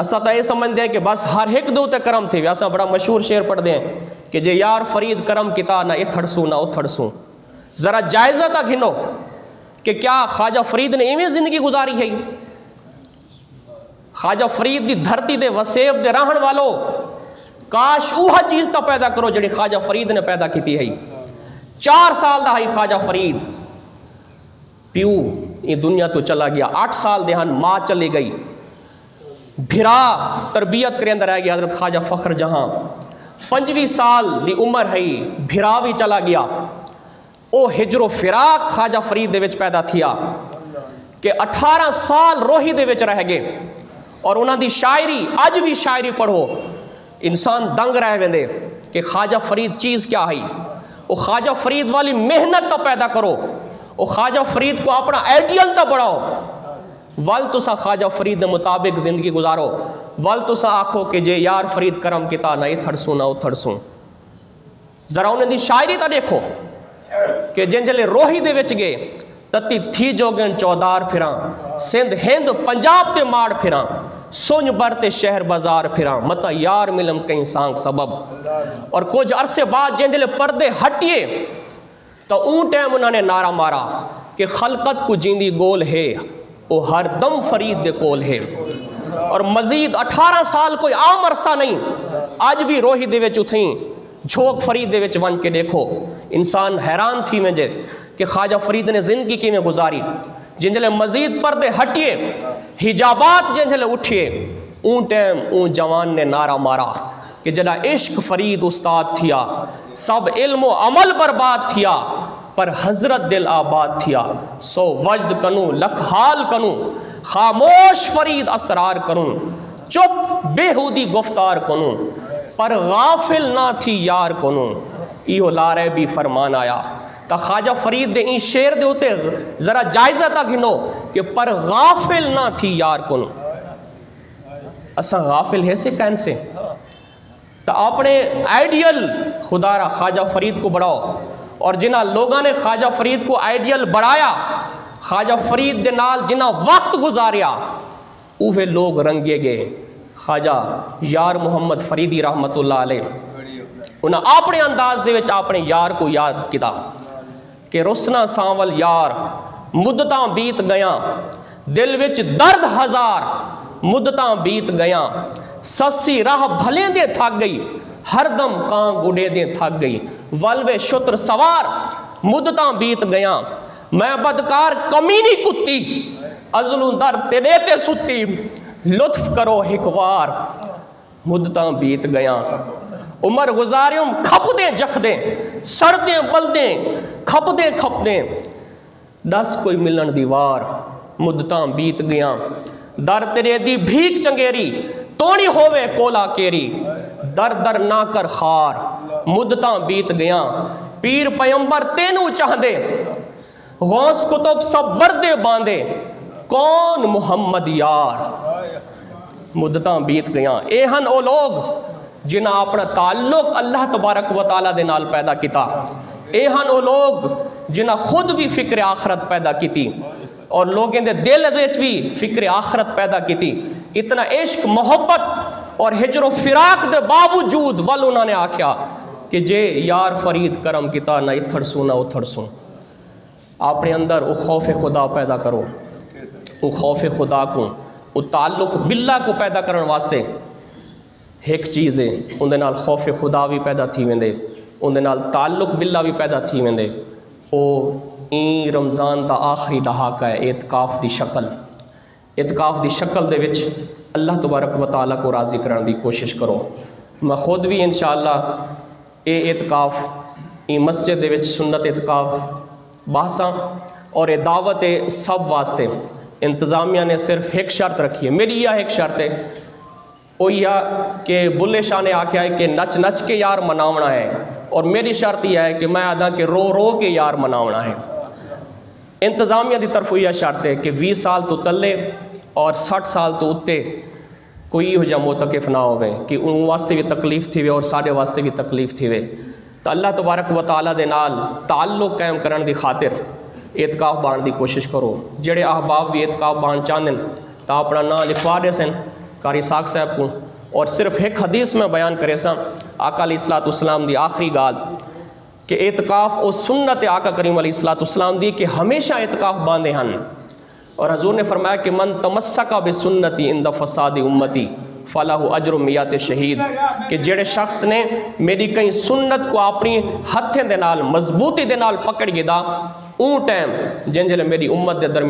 اسا تو یہ سمجھتے ہیں کہ بس ہر ایک دو تے کرم تھی. اسا بڑا مشہور شعر پڑھتے ہیں کہ جے یار فرید کرم کتا نہ اتھڑسوں نہ اتھڑسوں. ذرا جائزہ تا گھنو کہ کیا خواجہ فرید نے ایویں زندگی گزاری ہے؟ خواجہ فرید دی دھرتی دے وسیب دے رہن والو کاش اوہا چیز تا پیدا کرو جڑی خواجہ فرید نے پیدا کیتی ہے. 4 سال دا ہے خواجہ فرید، پیو یہ دنیا تو چلا گیا. 8 سال دے ہن ماں چلی گئی. بھرا تربیت کرے اندر آئے گی حضرت خواجہ فخر جہاں. 25 سال دی عمر ہے، بھرا بھی چلا گیا. او ہجر و فراق خواجہ فرید دے وچ پیدا تھیا کہ 18 سال روہی دے وچ رہ گئے. اور انہاں دی شاعری اج بھی شاعری پڑھو انسان دنگ رہ ویندے کہ خواجہ فرید چیز کیا ہے. او خواجہ فرید والی محنت تو پیدا کرو، او خواجہ فرید کو اپنا آئیڈیل تو بڑھاؤ. ول تسا خواجہ فرید دے مطابق زندگی گزارو. ول تسا آکھو کہ جے یار فرید کرم کتا نہ اتھڑسوں نہ اتھڑسوں. ذرا انہیں دی شاعری تا دیکھو کہ جن جلے روہی دے وچ گئے تتی تھی جوگن چودار پھراں، سندھ ہند پنجاب تے ماڑ پھراں، سنج برتے شہر بازار پھراں، متا یار ملم کہیں سانگ سبب. اور کچھ عرصے بعد جن جلے پردے ہٹیے تو اون ٹائم انہوں نے نعرہ مارا کہ خلقت کو جیندی گول ہے او ہر دم فرید دے کول ہے. اور مزید 18 سال کوئی عام عرصہ نہیں. آج بھی روہی دے وچ اتھیں جھوک فرید دے وچ ون کے دیکھو انسان حیران تھی میں جے کہ خواجہ فرید نے زندگی کی میں گزاری. جن جلے مزید پردے ہٹیے حجابات جن جلے اٹھیے اون ٹائم اون جوان نے نعرہ مارا کہ جڑا عشق فرید استاد تھیا سب علم و عمل برباد تھیا پر حضرت دل آباد تھیا. سو وجد کنوں لکھ حال کنوں خاموش فرید اسرار کنوں چپ بےہودی گفتار کنوں پر غافل نہ تھی یار کنوں. ایہو لارے بھی فرمان آیا. تا خواجہ فرید دے این شیر دے ہوتے ذرا جائزہ تا گھنو کہ پر غافل نہ تھی یار کنوں. اسا غافل ہے سے کہن سے تا اپنے آئیڈیل خدا را خواجہ فرید کو بڑھاؤ. اور جنہ لوگاں نے خواجہ فرید کو آئیڈیل بڑھایا خواجہ فرید دے نال جنہ وقت گزاریا اوہے لوگ رنگے گئے. خواجہ یار محمد فریدی رحمت اللہ علیہ انہاں اپنے انداز دے وچ اپنے یار کو یاد کیتا کہ رسنا سانول یار مدتاں بیت گیاں دل وچ درد ہزار مدتاں بیت گیاں سسی راہ بھلے دے تھک گئی ہر دم کان گڈے دے تھک گئی ولوے شتر سوار مدتاں بیت گیاں میں بدکار کمینی کتی ازلوں در تیرے تے ستی لطف کرو ہکوار مدتاں بیت گیاں. عمر گزاریوں کھپ دیں جکھ دیں سڑ دیں بل دیں کھپ دیں کھپ دیں دس کوئی ملن دیوار مدتاں بیت گیاں. در تیرے دی بھیک چنگیری توڑی ہووے کولا کیری در در نہ کر خار مدتاں بیت گیاں. پیر پیمبر تینوں چاہ دے غوث کتب سب بردے باندے کون محمد یار مدتاں بیت گیاں. اے ہن او لوگ جنہ اپنا تعلق اللہ تبارک و تعالیٰ دے نال پیدا کیتا. اے ہن او لوگ جنہ خود بھی فکر آخرت پیدا کیتی اور لوگیں دے دل وچ بھی فکر آخرت پیدا کیتی. اتنا عشق محبت اور ہجر و فراق دے باوجود ول انہوں نے آکھیا کہ جے یار فرید کرم کیتا نہ اتھڑسوں نہ اتھڑسوں. اپنے اندر او خوف خدا پیدا کرو. او خوف خدا کو او تعلق باللہ کو پیدا کرن واسطے ایک چیز ہے اندے نال خوف خدا بھی پیدا تھی ویندے اندے نال تعلق باللہ بھی پیدا تھی ویندے. او این رمضان دا آخری ڈہاکہ ہے اعتکاف دی شکل. اعتکاف دی شکل دے وچ اللہ تبارک و تعالیٰ کو راضی کرنے دی کوشش کرو. میں خود بھی انشاءاللہ اے اعتکاف ای مسجد دے وچ سنت اعتکاف بحثاں اور اے دعوت سب واسطے انتظامیہ نے صرف ایک شرط رکھی ہے. میری یہ ایک شرط ہے وہ یہ کہ بلے شاہ نے آکھیا ہے کہ نچ نچ کے یار مناونا ہے اور میری شرط یہ ہے کہ میں آدھا کہ رو رو کے یار مناونا ہے. انتظامیہ دی طرف یہ شرط ہے کہ 20 سال تو تلے اور 60 سال تو اتے کوئی ہو جا موتقف نہ ہوئے کہ ان واسطے بھی تکلیف تھی اور ساڑھے واسطے بھی تکلیف تھی وے. تو اللہ تبارک و تعالیٰ دے نال تعلق قائم کرن دی خاطر اعتکاف بان دی کوشش کرو. جڑے احباب بھی اعتکاف بان چاہندن تا اپنا نام لکھوا دے سن قاری ساق صاحب کو، اور صرف ایک حدیث میں بیان کرے سا آقا علیہ الصلوۃ والسلام دی آخری گال کہ اعتکاف او سنت آقا کریم علیہ الصلوۃ والسلام دی کہ ہمیشہ اعتکاف باندھے ہن، اور حضور نے فرمایا کہ من تمسک بسنتی عند فساد امتی فلاح اجر میات شہید، کہ جڑے شخص نے میری کئی سنت کو اپنی ہتھیں دے نال مضبوطی دے نال پکڑ گدا اون ٹائم جن جلے میری امت دے درمیان